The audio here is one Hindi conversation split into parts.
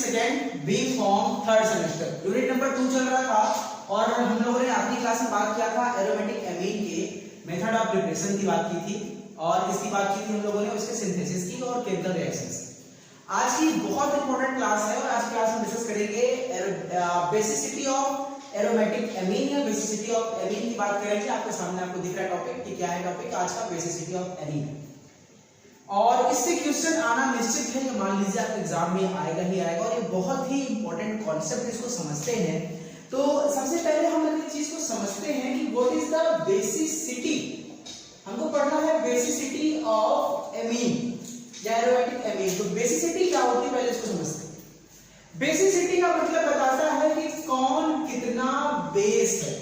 Second, B pharm third semester. Unit number 2 चल रहा था और हम लोगों ने आखिरी क्लास में बात किया था एरोमेटिक एमीन के मेथड ऑफ प्रिपरेशन की बात की थी और किसकी बात की थी हम लोगों ने, उसके सिंथेसिस की और केमिकल रिएक्शंस। आज की बहुत इंपॉर्टेंट क्लास है और आज क्लास में डिस्कस करेंगे बेसिसिटी ऑफ एरोमेटिक एमीन या बेसिसिटी ऑफ एमीन की बात करेंगे। आपके सामने आपको दिख रहा है टॉपिक कि क्या है टॉपिक आज का, बेसिसिटी ऑफ एमीन। और इससे क्वेश्चन आना निश्चित है, ये मान लीजिए आपके एग्जाम में आएगा ही आएगा और ये बहुत ही इंपॉर्टेंट कॉन्सेप्ट इसको समझते हैं। तो सबसे पहले हम इस चीज को समझते हैं कि व्हाट इज द बेसिसिटी। हमको पढ़ना है बेसिसिटी ऑफ एमीन या एरोमेटिक एमीन। तो बेसिसिटी क्या होती है पहले इसको समझते हैं। बेसिसिटी का मतलब बताता है कि कौन कितना बेस है,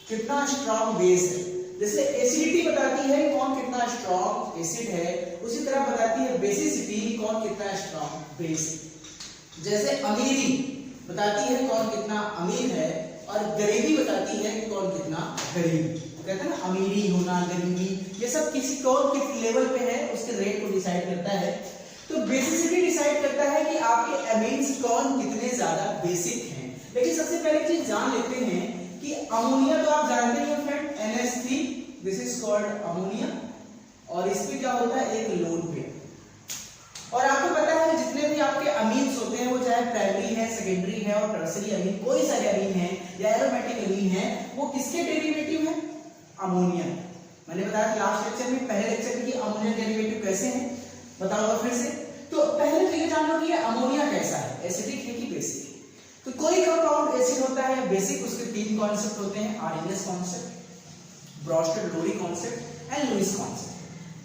कितना स्ट्रॉन्ग बेस है। जैसे एसिडिटी बताती है कौन कितना स्ट्रॉन्ग एसिड है, उसी तरह बताती है बेसिसिटी कौन कितना स्ट्रॉन्ग बेस है। जैसे अमीरी बताती है कौन कितना अमीर है और गरीबी बताती है कि कौन कितना गरीब। कहते हैं ना अमीरी होना, गरीबी, ये सब किसी कौन किस लेवल पे है उसके रेट को डिसाइड करता है। तो बेसिसिटी डिसाइड करता है कि आपके एमीन्स कौन कितने ज्यादा बेसिक हैं। लेकिन सबसे पहले चीज जान लेते हैं कि अमोनिया तो आप जानते हैं friend, NH3, this is called ammonia और इसमें क्या होता है एक लोन पेयर। और आपको पता है जितने भी आपके अमीन्स होते हैं वो चाहे प्राइमरी है, सेकेंडरी है और टर्सरी अमीन, कोई सारे अमीन है या एरोमेटिक अमीन है, वो किसके डेरिवेटिव है? अमोनिया। मैंने बताया लास्ट लेक्चर में, पहले लेक्चर में कि अमोनिया डेरिवेटिव कैसे हैं, बताऊंगा फिर से। तो पहले तो ये जान लो कि अमोनिया कैसा है, एसिडिक है कि बेसिक। तो कोई कंपाउंड एसिड होता है या बेसिक, उसके तीन कॉन्सेप्ट होते हैं, Arrhenius concept, Bronsted Lowry concept and Lewis concept.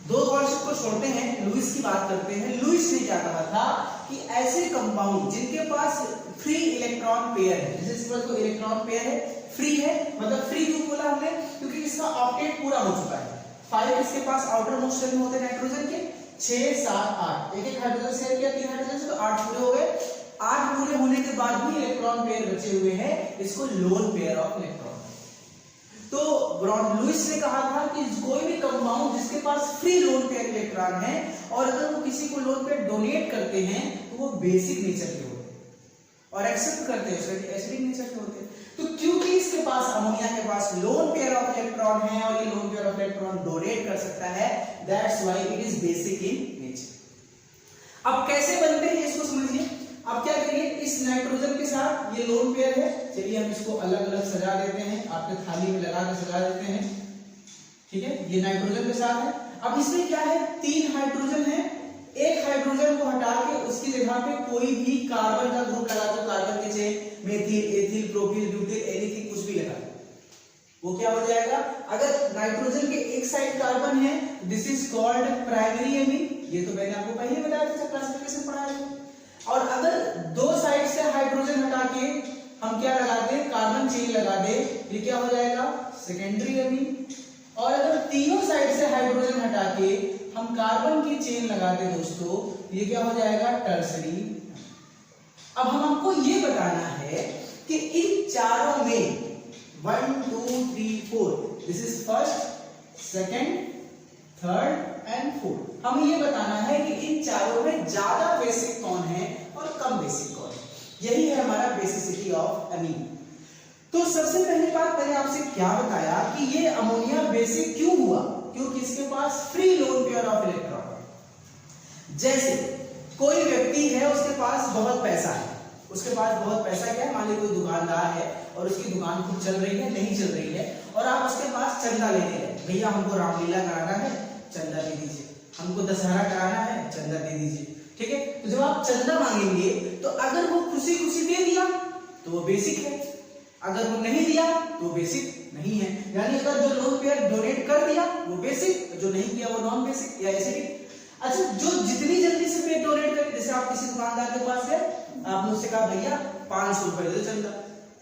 दो कॉन्सेप्ट को छोड़ते हैं, लुईस की बात करते हैं। लुईस ने क्या कहा था कि ऐसे कंपाउंड जिनके पास फ्री इलेक्ट्रॉन पेयर है, जैसे इसको इलेक्ट्रॉन पेयर है, फ्री है, मतलब फ्री क्यों बोला हमने, क्योंकि इसका ऑक्टेट पूरा हो चुका है। 5 इसके पास आउटर मोस्ट शेल में होते हैं नाइट्रोजन के, 6, 7, 8, एक हाइड्रोजन शेयर किया 3 हाइड्रोजन से, तो 8 पूरे हो गए। 8 पूरे होने के बाद भी इलेक्ट्रॉन पेयर बचे हुए हैं, इसको लोन पेयर ऑफ इलेक्ट्रॉन। तो लुईस ने कहा था कि कोई भी कंपाउंड जिसके पास फ्री लोन पेयर इलेक्ट्रॉन है और अगर वो किसी को लोन पेयर डोनेट करते हैं तो वो बेसिक नेचर के होते हैं और एक्सेप्ट करते हैं एसिडिक नेचर के होते हैं। तो क्योंकि इसके पास अमोनिया के पास लोन पेयर ऑफ इलेक्ट्रॉन है और ये loan pair of electron donate कर सकता है, that's why it is basic in nature. अब कैसे बनते हैं इसको समझिए। अब क्या करिए, इस नाइट्रोजन के साथ ये लोन पेयर है, चलिए हम इसको अलग अलग सजा देते हैं, आपके थाली में लगा के सजा देते हैं, ठीक है। ये नाइट्रोजन के साथ है। अब इसमें क्या है, 3 हाइड्रोजन है, एक हाइड्रोजन को हटा के उसकी जगह पे कोई भी कार्बन का ग्रुप लगा दो, कार्बन के chain, methyl, ethyl, propyl, butyl, anything कुछ भी लगा दो, वो क्या हो जाएगा। अगर नाइट्रोजन के एक साइड कार्बन है, this is called primary amine, ये तो मैंने आपको पहले बताया था, क्लासिफिकेशन पढ़ाया था। और अगर दो साइड से हाइड्रोजन हटा के हम क्या लगा दे, कार्बन चेन लगा दे, ये क्या हो जाएगा सेकेंडरी एमीन। और अगर तीनों साइड से हाइड्रोजन हटा के हम कार्बन की चेन लगा दे दोस्तों, ये क्या हो जाएगा टर्सरी। अब हमको ये बताना है कि इन चारों में 1 2 3 4, this is first, second, third and fourth, हमें ये बताना है कि इन चारों में ज्यादा बेसिक कौन है और कम बेसिक कौन है। यही है हमारा बेसिसिटी ऑफ एमीन। तो सबसे पहली बात मैंने आपसे क्या बताया कि ये अमोनिया बेसिक क्यों हुआ, क्योंकि इसके पास free lone pair of electron. जैसे कोई व्यक्ति है, उसके पास बहुत पैसा है, उसके पास बहुत पैसा क्या है, मान लीजिए कोई दुकानदार है और उसकी दुकान खुद चल रही है, नहीं चल रही है, और आप उसके पास चंदा लेने गए, भैया हमको रामलीला कराना है, चंदा दे दीजिए, हमको दशहरा कराना है, चंदा दे दीजिए, ठीक है। तो जब आप चंदा मांगेंगे तो अगर वो खुशी खुशी दे दिया तो वो बेसिक है, अगर वो नहीं दिया तो बेसिक नहीं है। यानी अगर जो लोन पेयर डोनेट कर दिया वो बेसिक, जो नहीं किया वो नॉन बेसिक या एसिडिक। अच्छा, जो जितनी जल्दी से पेयर डोनेट करे, जैसे आप किसी दुकानदार के पास है, आपने उससे कहा भैया 500 रुपए दे दो चंदा,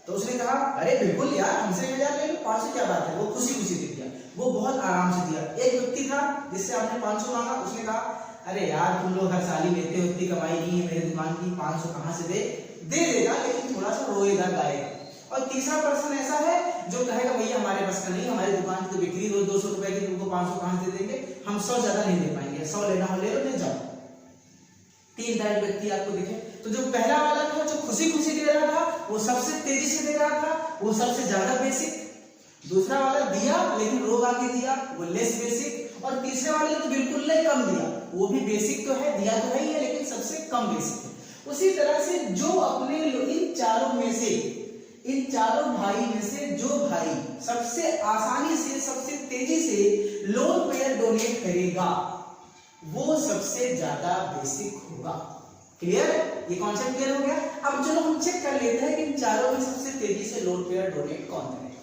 तो उसने कहा अरे बिल्कुल यार, हमसे 1000 ले लो, 500 क्या बात है, वो खुशी खुशी दे दिया, वो बहुत आराम से दिया। एक व्यक्ति था जिससे आपने 500 मांगा, उसने कहा अरे यार तुम लोग हर साल ही लेते हो, इतनी कमाई नहीं है मेरे दुकान की, 500 कहां से दे देगा, लेकिन थोड़ा सा रोएगा गाएगा। और तीसरा पर्सन ऐसा है जो कहेगा भैया हमारे बस का नहीं, हमारी दुकान की तो बिक्री रोज 200 रुपए की, तुमको 500 कहां से दे देंगे, हम 100 ज्यादा नहीं दे पाएंगे, 100 लेना हो ले लो, नहीं जाओ। तीन तरह के व्यक्ति आपको दिखे। तो जो पहला वाला था जो खुशी खुशी दे रहा था वो सबसे तेजी से दे रहा था, वो सबसे ज्यादा बेसिक। दूसरा वाला दिया लेकिन रोक आके दिया, वो लेस बेसिक। और तीसरे वाले तो बिल्कुल नहीं, कम दिया, वो भी बेसिक तो है, दिया तो है ही है लेकिन सबसे कम बेसिक है। उसी तरह से जो अपने इन चारों में से, इन चारों भाई में से जो भाई सबसे आसानी से सबसे तेजी से लोन पेयर डोनेट करेगा वो सबसे ज्यादा बेसिक होगा। क्लियर? ये कॉन्सेप्ट क्लियर हो गया। अब चलो हम चेक कर लेते हैं कि इन चारों में सबसे तेजी से लोन पेयर डोनेट कौन करेगा।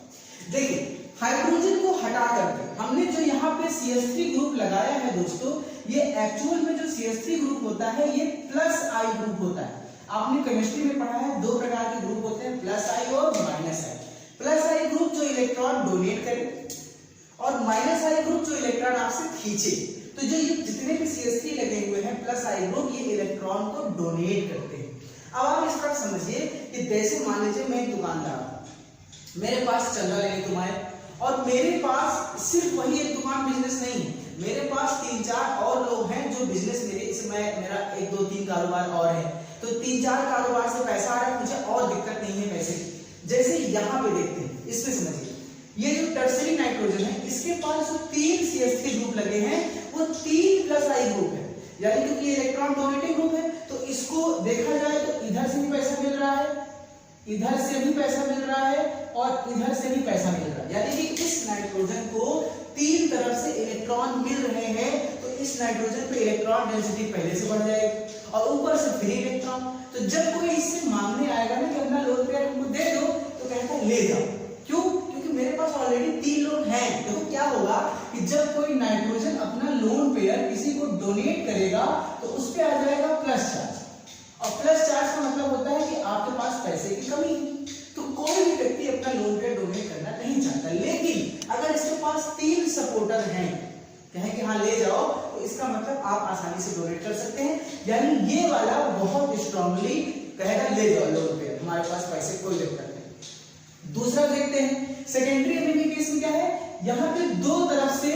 देखिए हाइड्रोजन को हटा करके हमने जो यहाँ पे CH3 ग्रुप लगाया है दोस्तों, ये एक्चुअल में जो CH3 ग्रुप होता है ये प्लस आई ग्रुप होता है। आपने केमिस्ट्री में पढ़ा है दो प्रकार के ग्रुप होते हैं, प्लस आई और माइनस आई। प्लस आई ग्रुप जो इलेक्ट्रॉन डोनेट करे और माइनस आई ग्रुप जो इलेक्ट्रॉन आपसे खींचे। तो जो ये जितने भी CH3 लगे हुए हैं प्लस आई ग्रुप, ये इलेक्ट्रॉन को डोनेट करते हैं। अब आप इस तरह समझिए कि जैसे मान लीजिए मैं एक दुकानदार हूं, मेरे पास चंदा लेने तुम आए और मेरे पास सिर्फ वही एक दुकान बिजनेस नहीं है, मेरे पास 3-4 और लोग हैं जो बिजनेस मेरा 1-2-3 कारोबार और है। तो 3-4 कारोबार से पैसा आ रहा है, मुझे और दिक्कत नहीं है पैसे की। जैसे यहाँ पे देखते हैं, इसमें समझिए ये जो टर्सरी नाइट्रोजन है इसके पास जो 3 CH3 ग्रुप लगे हैं वो 3 प्लस आई ग्रुप है, यानी क्योंकि इलेक्ट्रॉन डोनेटिंग ग्रुप है तो इसको देखा जाए तो इधर से भी पैसा मिल रहा है, इधर से भी पैसा मिल रहा है और इधर से भी पैसा मिल रहा है। यानी कि इस नाइट्रोजन को 3 तरफ से इलेक्ट्रॉन मिल रहे हैं तो इस नाइट्रोजन पे इलेक्ट्रॉन डेंसिटी पहले से बढ़ जाएगी और ऊपर से फ्री इलेक्ट्रॉन। तो जब कोई इससे मांगने आएगा ना कि अपना लोन पेयर हमको दे दो, तो कहता है ले जाओ। क्यों? क्योंकि मेरे पास ऑलरेडी 3 लोग हैं। देखो क्या होगा कि जब कोई नाइट्रोजन अपना लोन पेयर किसी को डोनेट करेगा तो उस पे आ जाएगा प्लस चार्ज, और प्लस चार्ज का मतलब होता है कि आपके पास पैसे की कमी है, तो कोई भी व्यक्ति अपना लोन पेयर डोनेट करना नहीं चाहता। लेकिन अगर इसके पास 3 सपोर्टर हैं, कहें कि हाँ ले जाओ, तो इसका मतलब आप आसानी से डोनेट कर सकते हैं। यानी ये वाला बहुत स्ट्रांगली कहेगा ले जाओ लोन पेयर, हमारे पास पैसे कोई दिक्कत नहीं। दूसरा देखते हैं सेकेंडरी एमिनिटी केस में क्या है, यहाँ पे दो तरफ से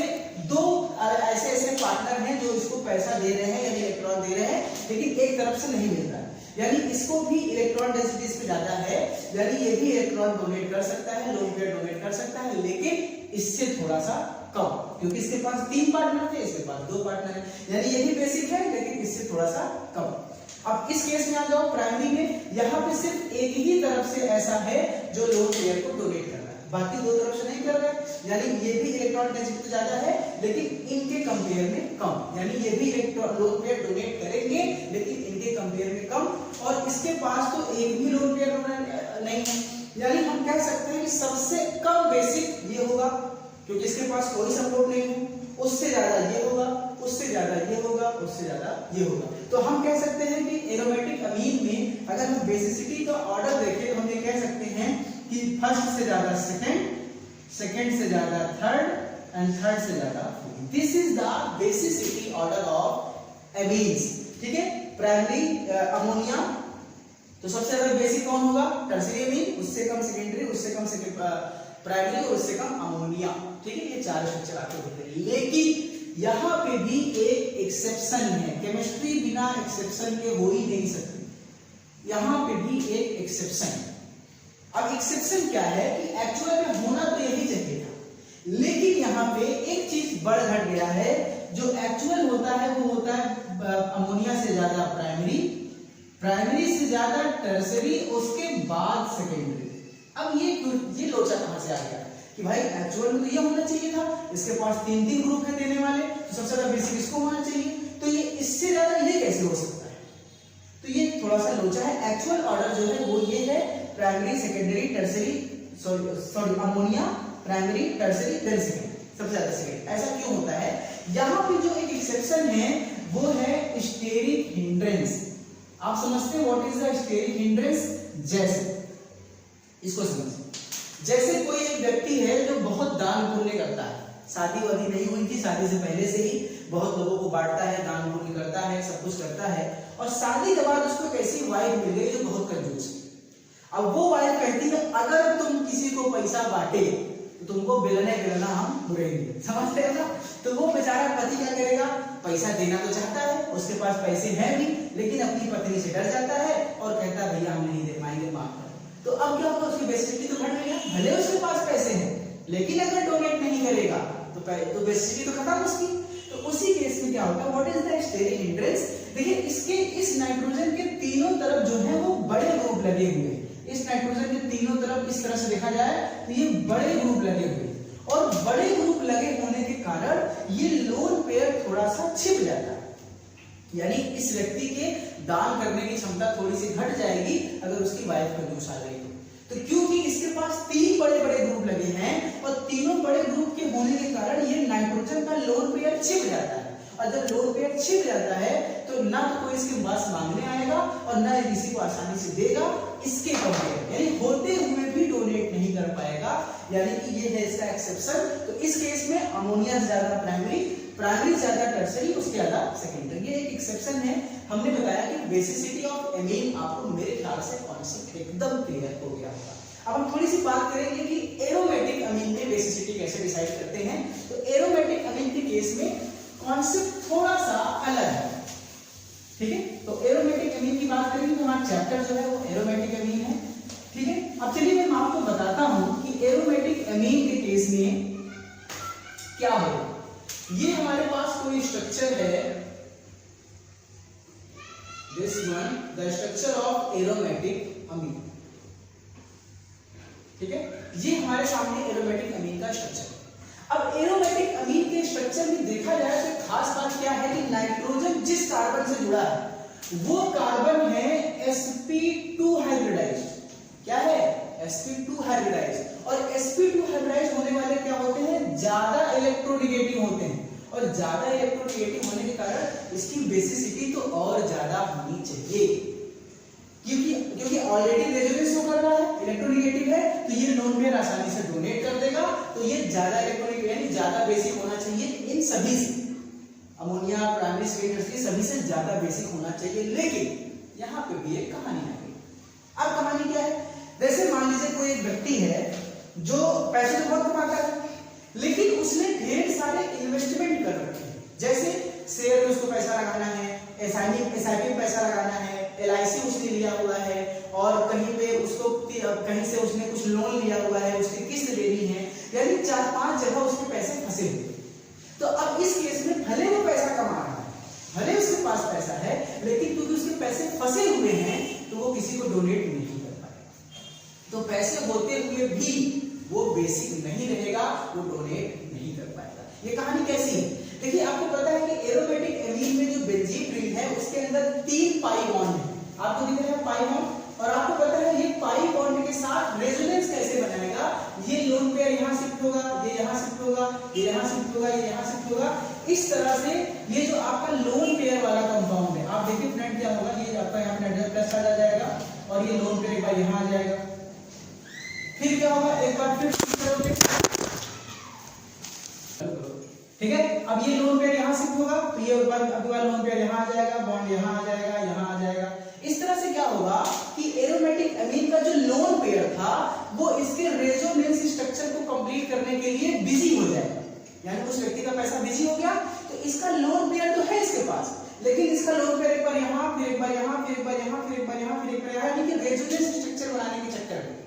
2 ऐसे पार्टनर हैं जो इसको पैसा दे रहे हैं यानी इलेक्ट्रॉन दे रहे हैं, लेकिन एक तरफ से नहीं मिल रहा है, यानी इसको भी इलेक्ट्रॉन डेंसिटी इस पे ज्यादा है, यानी ये भी इलेक्ट्रॉन डोनेट कर सकता है, लोन पेयर डोनेट कर सकता है, लेकिन इससे थोड़ा सा कम, क्योंकि इसके पास 3 पार्टनर थे, इसके पास 2 पार्टनर है, यानी ये भी बेसिक है लेकिन इससे थोड़ा सा कम। अब इस केस में आ जाओ प्राइमरी में, यहाँ पे सिर्फ एक ही तरफ से ऐसा है जो लोन पेयर को डोनेट कर रहा है, बाकी 2 तरफ से नहीं कर रहा है, यानी ये भी इलेक्ट्रॉन डेंसिटी ज्यादा है लेकिन इनके कंपेयर में कम, यानी ये भी इलेक्ट्रॉन लोन पेयर डोनेट करेंगे लेकिन इनके कंपेयर में कम, और इसके पास तो एक भी लोन पेयर नहीं है, यानी हम कह सकते हैं कि सबसे कम बेसिक ये होगा क्योंकि इसके पास कोई सपोर्ट नहीं है, उससे ज्यादा ये होगा, उससे ज्यादा ये होगा, उससे ज्यादा ये होगा। तो हम कह सकते हैं कि एरोमेटिक अमीन में अगर हम बेसिसिटी का ऑर्डर देखें तो हम ये कह सकते हैं कि फर्स्ट से ज्यादा सेकंड, सेकंड से ज्यादा थर्ड एंड थर्ड से ज्यादा fourth. This is the basicity order of amines. ठीक है, प्राइमरी अमोनिया तो सबसे ज्यादा बेसिक कौन होगा, टर्सरी अमीन, उससे कम सेकेंडरी, उससे कम प्राइमरी और उससे कम अमोनिया। ठीक है, ये 4 स्ट्रक्चर आपको होते हैं, लेकिन यहाँ पे भी एक एक्सेप्शन है, केमिस्ट्री बिना एक्सेप्शन के हो ही नहीं सकती, यहाँ पे भी एक एक्सेप्शन है। अब एक्सेप्शन क्या है कि एक्चुअल में होना तो यही चाहिए था, लेकिन यहाँ पे एक चीज बढ़ घट गया है, जो एक्चुअल होता है वो होता है अमोनिया से ज्यादा प्राइमरी, प्राइमरी से ज्यादा टर्सरी, उसके बाद सेकेंडरी। अब ये लोचा कहां से आ गया कि भाई एक्चुअल में तो ये होना चाहिए था, इसके पास 3 ग्रुप है देने वाले, तो सबसे ज्यादा बेसिक इसको होना चाहिए, तो ये इससे ज्यादा ये कैसे हो सकता है, तो ये थोड़ा सा लोचा है। एक्चुअल ऑर्डर जो है वो ये है, primary secondary tertiary, sorry ammonia primary tertiary then second, सबसे ज्यादा सेकेंड। ऐसा क्यों होता है, यहाँ पे जो एक एक्सेप्शन है वो है स्टेरिक हिंड्रेंस। आप समझते हैं what is the steric hindrance? जैसे इसको समझिए, जैसे कोई एक व्यक्ति है जो बहुत दान पुण्य करता है, शादी वादी नहीं हुई थी, शादी से पहले से ही बहुत लोगों को बांटता है, दान पुण्य करता है, सब कुछ करता है, और शादी के बाद उसको एक ऐसी वाइफ मिल गई जो बहुत कंजूस है। अब वो वाइफ कहती है अगर तुम किसी को पैसा बांटे तो तुमको बेलना हम बुरेंगे, समझते हैं ना। तो वो बेचारा पति क्या करेगा, पैसा देना तो चाहता है, उसके पास पैसे हैं भी, लेकिन अपनी पत्नी से डर जाता है और कहता है भैया हम नहीं दे पाएंगे, माफ कर। तो अब क्या होगा, उसकी बेसिसिटी तो घट गई, भले उसके पास पैसे हैं, लेकिन अगर डोनेट नहीं करेगा तो बेसिसिटी तो खत्म उसकी। तो उसी केस में क्या होगा, what is the steric hindrance. देखिए इसके इस नाइट्रोजन के तीनों तरफ जो है वो बड़े ग्रुप लगे हुए हैं। इस नाइट्रोजन के तीनों तरफ इस तरह से देखा जाए तो ये बड़े ग्रुप लगे हुए हैं, और बड़े ग्रुप लगे होने के कारण ये लोन पेयर थोड़ा सा छिप जाता है, यानी इस व्यक्ति के दान करने की क्षमता थोड़ी सी घट जाएगी अगर उसकी वाइफ कंजूस आ गई तो क्योंकि इसके पास तीन बड़े बड़े ग्रुप लगे हैं, और तीनों बड़े ग्रुप के होने के कारण ये नाइट्रोजन का लोन पेयर छिप जाता है, और जब लोन पेयर छिप जाता है तो ना तो कोई इसके पास मांगने आएगा और ना ही किसी को आसानी से देगा, इसके कंपेयर यानी होते हुए भी डोनेट नहीं कर पाएगा, यानी कि ये है इसका एक्सेप्शन। तो इस केस में अमोनिया ज्यादा प्राइमरी ज्यादा टर्सरी, उसके ज्यादा सेकेंडरी, ये एक एक्सेप्शन है। हमने बताया कि बेसिसिटी ऑफ एमीन आपको मेरे ख्याल से कॉन्सेप्ट एकदम क्लियर हो गया होगा। अब हम थोड़ी सी बात करेंगे कि एरोमेटिक अमीन में बेसिसिटी कैसे डिसाइड करते हैं। तो एरोमेटिक अमीन के केस में कॉन्सेप्ट थोड़ा सा अलग है, ठीक है। तो एरोमेटिक अमीन की बात करेंगे तो हमारा चैप्टर जो है वो एरोमेटिक अमीन है, ठीक है। अब चलिए मैं आपको बताता हूं कि एरोमेटिक अमीन के केस में क्या होगा। ये हमारे पास कोई स्ट्रक्चर है, this one the structure of aromatic amine, ठीक है। ये हमारे सामने एरोमेटिक अमीन का स्ट्रक्चर। अब एरोमेटिक अमीन के स्ट्रक्चर में देखा जाए तो खास बात क्या है कि नाइट्रोजन जिस कार्बन से जुड़ा है वो कार्बन है sp2 हाइब्रिडाइज्ड। क्या है? sp2 hybridised. और sp2 हाइब्रिडाइज्ड होने वाले क्या होते हैं, ज्यादा इलेक्ट्रोनेगेटिव होते हैं, और ज्यादा इलेक्ट्रोनेगेटिव होने के कारण इसकी बेसिसिटी तो और ज्यादा होनी चाहिए, क्योंकि ऑलरेडी रेजोनेंस शो कर रहा है, इलेक्ट्रोनेगेटिव है, तो ये लोन पेयर आसानी से डोनेट कर देगा, तो ये ज्यादा इलेक्ट्रोनेगेटिव यानी ज्यादा बेसिक होना चाहिए इन सभी से, अमोनिया, प्राइमरी, सेकेंडरी, सभी से ज्यादा बेसिक होना चाहिए। लेकिन यहाँ पे भी एक कहानी आ गई। अब कहानी क्या है, जैसे मान लीजिए कोई एक व्यक्ति है जो पैसे तो बहुत कमाता है, लेकिन उसने ढेर सारे इन्वेस्टमेंट कर रखे हैं, जैसे शेयर में उसको पैसा लगाना है, एसआईपी में पैसा लगाना है, एलआईसी उसने लिया हुआ है, और कहीं पे उसको कहीं से उसने कुछ लोन लिया हुआ है, उसकी किस्त लेनी है, यानी 4-5 जगह उसके पैसे फंसे हुए। तो अब इस केस में भले वो पैसा कमा रहा है, भले उसके पास पैसा है, लेकिन क्योंकि उसके पैसे फंसे हुए हैं तो वो किसी को डोनेट नहीं कर पाएगा। तो पैसे होते हुए भी वो बेसिक नहीं रहेगा, वो डोनेट नहीं कर पाएगा। ये कहानी कैसी है? देखिए आपको पता है कि एरोमेटिक एमीन में जो बेंजीन रिंग है उसके अंदर 3 पाई बॉन्ड है, आपको दिख रहा है पाई बॉन्ड, और आपको पता है ये पाई बॉन्ड के साथ रेजोनेंस कैसे बनाएगा, ये लोन पेयर यहां शिफ्ट होगा, ये यहां शिफ्ट होगा, ये यहां शिफ्ट होगा, ये यहां शिफ्ट होगा, इस तरह से ये जो आपका लोन पेयर वाला कंपाउंड है, आप देखिए फ्रेंड क्या होगा, ये आपका यहां पे नाइट्रोजन प्लस आ जाएगा, और ये लोन पेयर एक बार यहां आ जाएगा, फिर क्या होगा, एक बार फिर करोगे, ठीक है। अब ये लोन पेयर यहां शिफ्ट होगा, तो ये अब लोन पेयर यहां आ जाएगा, बॉन्ड यहां आ जाएगा, यहां आ जाएगा। इस तरह से क्या होगा कि एरोमेटिक अमीन का जो लोन पेयर था वो इसके रेजोनेंस स्ट्रक्चर को कंप्लीट करने के लिए बिजी हो जाएगा, यानी उस व्यक्ति का पैसा बिजी हो गया, तो इसका लोन पेयर तो है इसके पास, लेकिन इसका लोन पेयर एक बार यहां, फिर एक बार यहां, फिर एक बार यहां, फिर एक बार यहां, फिर एक बार यहां, यानी कि रेजोनेंस स्ट्रक्चर बनाने के चक्कर में,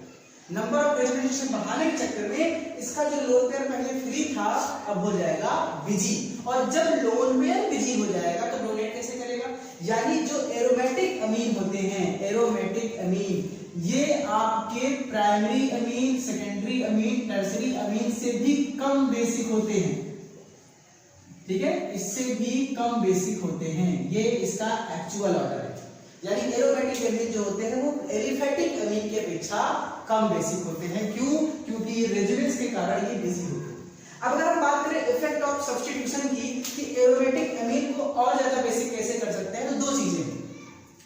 नंबर ऑफ रेजोनेंस बढ़ाने के चक्कर में इसका जो लोन पेयर पहले फ्री था अब हो जाएगा बिजी, और जब लोन पेयर बिजी हो जाएगा तो डोनेट कैसे करेगा। यानी जो एरोमेटिक अमीन होते हैं, एरोमेटिक अमीन, ये आपके primary amine, secondary amine, tertiary amine से भी कम बेसिक होते हैं, ठीक है, इससे भी कम बेसिक होते हैं, ये इसका एक्चुअल ऑर्डर है। यानी एरोमेटिक अमीन जो होते हैं वो एलिफेटिक अमीन की अपेक्षा कम बेसिक होते हैं। क्यों? क्योंकि रेजोनेंस के कारण ये बिजी होते हैं। अब अगर हम बात करें इफेक्ट ऑफ सब्स्टिट्यूशन की कि एरोमेटिक अमीन को और ज्यादा बेसिक कैसे कर सकते हैं, तो दो चीजें हैं।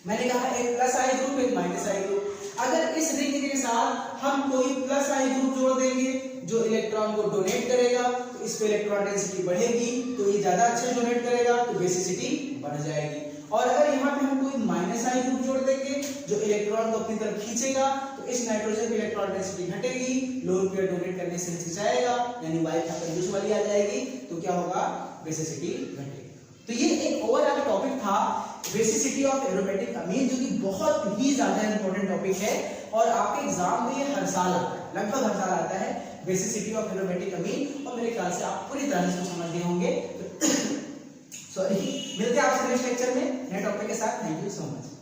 मैंने कहा एक प्लस आई ग्रुप, एक माइनस आई ग्रुप। अगर इस रिंग के साथ हम कोई प्लस आई ग्रुप जोड़ देंगे जो इलेक्ट्रॉन को डोनेट करेगा, तो इस पे इलेक्ट्रॉन डेंसिटी बढ़ेगी, तो ये ज्यादा अच्छा डोनेट करेगा, तो बेसिसिटी बढ़ जाएगी। और अगर यहाँ पे हम कोई माइनस आई ग्रुप जोड़ देंगे जो इलेक्ट्रॉन को अपनी तरफ खींचेगा, तो इस नाइट्रोजन की इलेक्ट्रॉन डेंसिटी घटेगी, लोन पेयर डोनेट करने से हिचकिचाएगा, यानी वाइफ कंजूस वाली आ जाएगी, तो क्या होगा, बेसिसिटी घटेगी। तो ये एक ओवरऑल टॉपिक था बेसिसिटी ऑफ एरोमेटिक अमीन, जो कि बहुत ही ज्यादा इंपॉर्टेंट टॉपिक है और आपके एग्जाम में ये हर साल आता है, लगभग हर साल आता है बेसिसिटी ऑफ एरोमेटिक अमीन, और मेरे ख्याल से आप पूरी तरह से समझ गए होंगे। सॉरी, मिलते हैं आपसे नेक्स्ट लेक्चर में नए टॉपिक के साथ। Thank you so much.